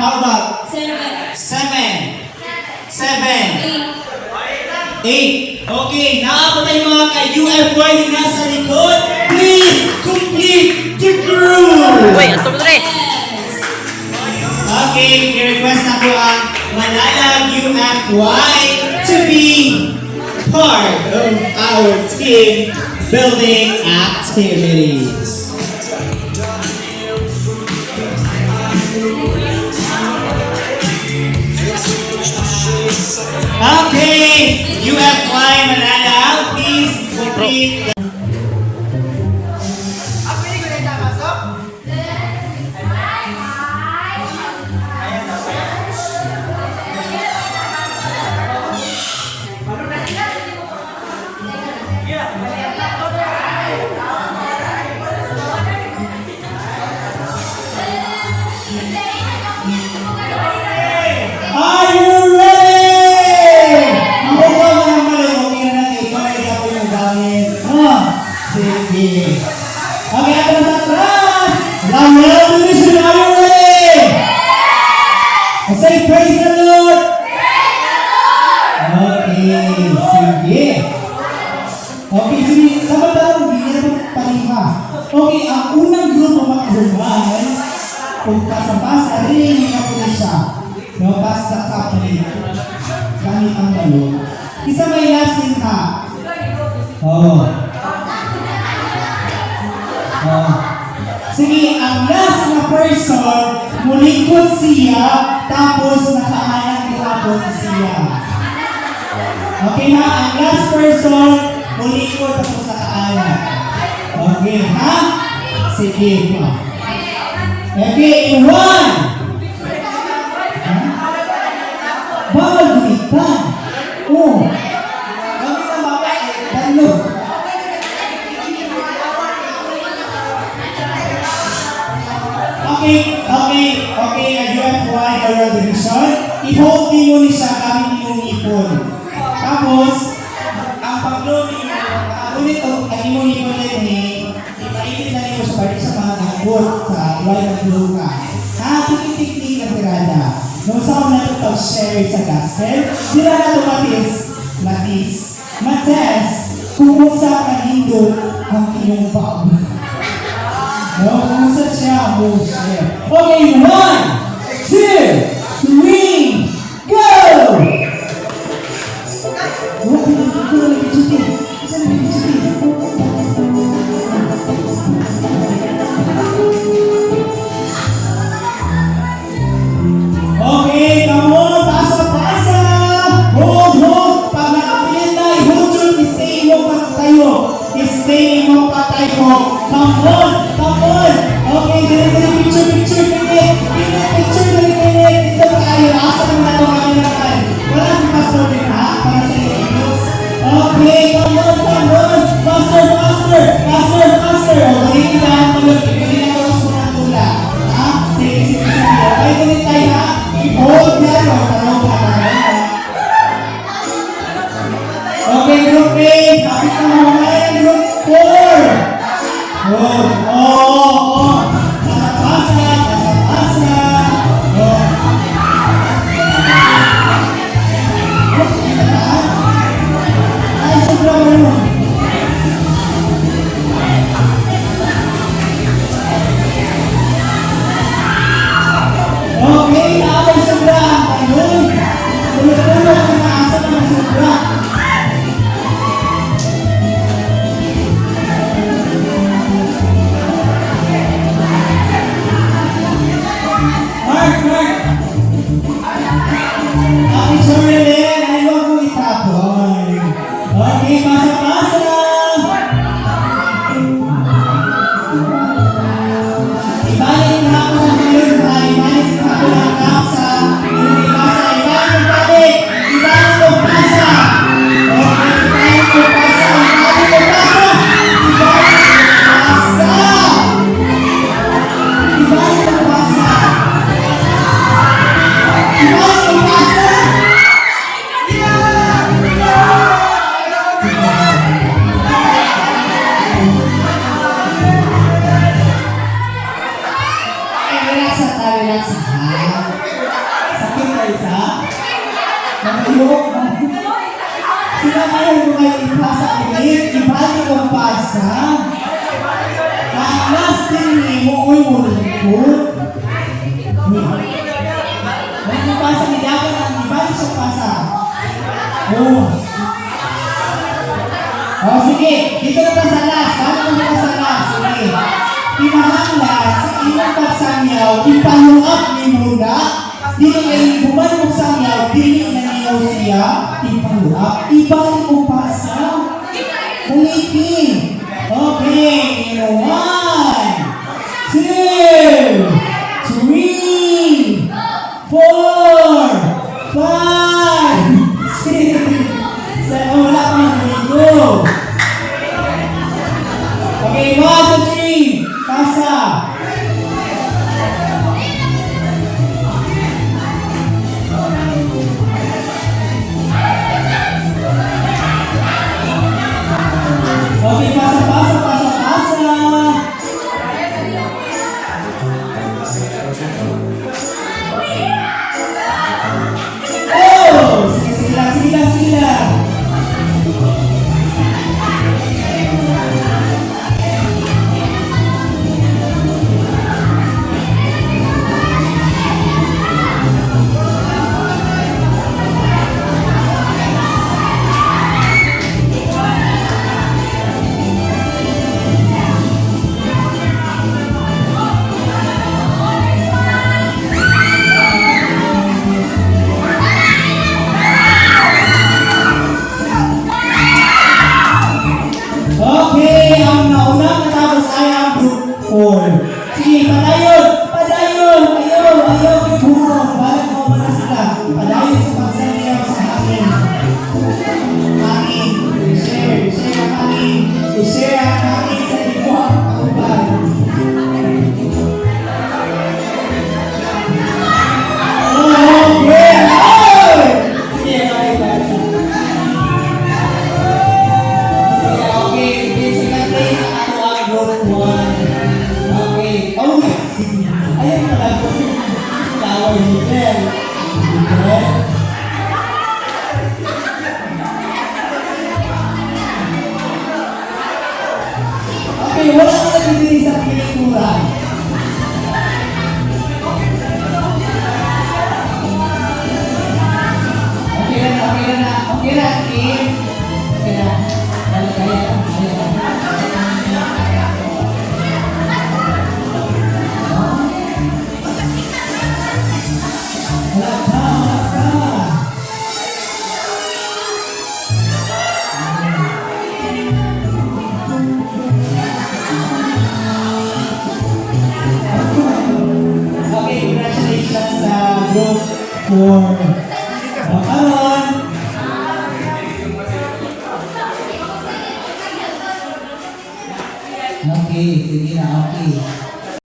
How about? 7. 7. 8. Okay, nakapatay mga ka-UFY na nasa likod. Please complete the group. Wait, ito mo rin. Okay, i-request na ko ang Malalag UFY to be part of our team building activities. Okay, UFY Malalag, please complete the Are you ready? Ang buka mo ng malay, okay na natin. Ikaw ay ako yung gamit. Sige. Okay, ako na sa class. Lamel Division, are you ready? Say praise the Lord. Okay, sige. Okay, sige. Dapat hindi na paliha. Okay, ang unang grupo mag-grupan, kung pasabasa, rin yung kapula siya. No, basta kapatid. Gamit ang balon. Isa may lasin ka. Oh. Sige, ang last na person, mulikod siya, tapos nakaanan kahapon siya. Okay ha? Ang last person, mulikod tapos nakaanan. Okay ha? Sige pa. Okay, 1. Bawal gumitan. Oh. Gamit ang babae. Dalo. Okay, UFY Oral Division. I-hold mo ni siya gamit yung ipon. Tapos, ang paglo ni ulit ang imong ipon din ipainit na niyo sa balik sa mga nagpot sa wala ng luka. Titik-tik na tirada. Nung sa na ito share sa gospel, sila na Matis, kung sa kanindot ang iyong pag. No, kung sa siya mo share. Okay, 1, 2, 3, go! Okay, come on, pasa. Hold. Pag nakapilit na, hold yun, stay mo pa tayo. Come on. Okay, dali, picture, pinit. Ito pa tayo, asa naman ito kami naman. Wala si Pastor din ha, para sa Diyos. Okay, come on. Pastor. Okay, kita ang tulog. Pipili na ako sa mga tula. Ha? Sige. Okay, tuloy tayo ha. I-hold yan. Okay, group A. Kapit na mga ngayon, group 4. Oh. Kasapasa. Ay, sobrang marunong. Okay, away sobra. Ayun. Tulog-tulog ang naasa ng sobra. Mark. Sorry, Len. Ayaw ko itapon. Okay, pasa. Ibalik na ako ng ngayon. Ibalik na ako ng kapsa. Ibalik ko pasa. Okay, ibalik ko pasa. Ibalik ko pasa. Ayok. Sila ngayon kung kayo ipasa ulit, ibali kong pasa. Ang last thing mo, uy, mulungkot. May ipasa ni Dagan ang ibali sa pasa. Oh. Oh, sige. Dito na pa sa last. Bago na pa sa last. Sige. Pinahanglan sa ilang pagsangyaw, ipaluap ni Muna. Dito kayo bumalik mo sangyaw, dili na niyaw siya, ipaluap. Ibalik mo pasa. Ulitin. Okay. In 1, 2, 3, 4, 5, 6, 7, wala pa mag-go. Okay, 1, 2, 3, pasa. Okay, pasa, pasa, pasa, pasa. Oh! Sige, sige lang, sige lang, sige lang. Okay, ang naunang natapos ay ang group 4. Sige, padayon! Padayon! Ayaw! Ayaw! Iburo! Balik mo muna sila. Padayon sa pagsangyaw sa hangin. Hangin. I-share. I-share ang hangin. I-share ang hangin sa ibo ang kauban. Okay! Oh! Sige, balik, balik. Okay. Oh, ayun pala po. Tawag ni Ben. Okay, wala ka nagdidiri sa pelikula. Okay na, okay na. Okay na, Kim. Okay na. Balik kayo. Okay, congratulations sa group 4. Karon. Okay, sige na, okay.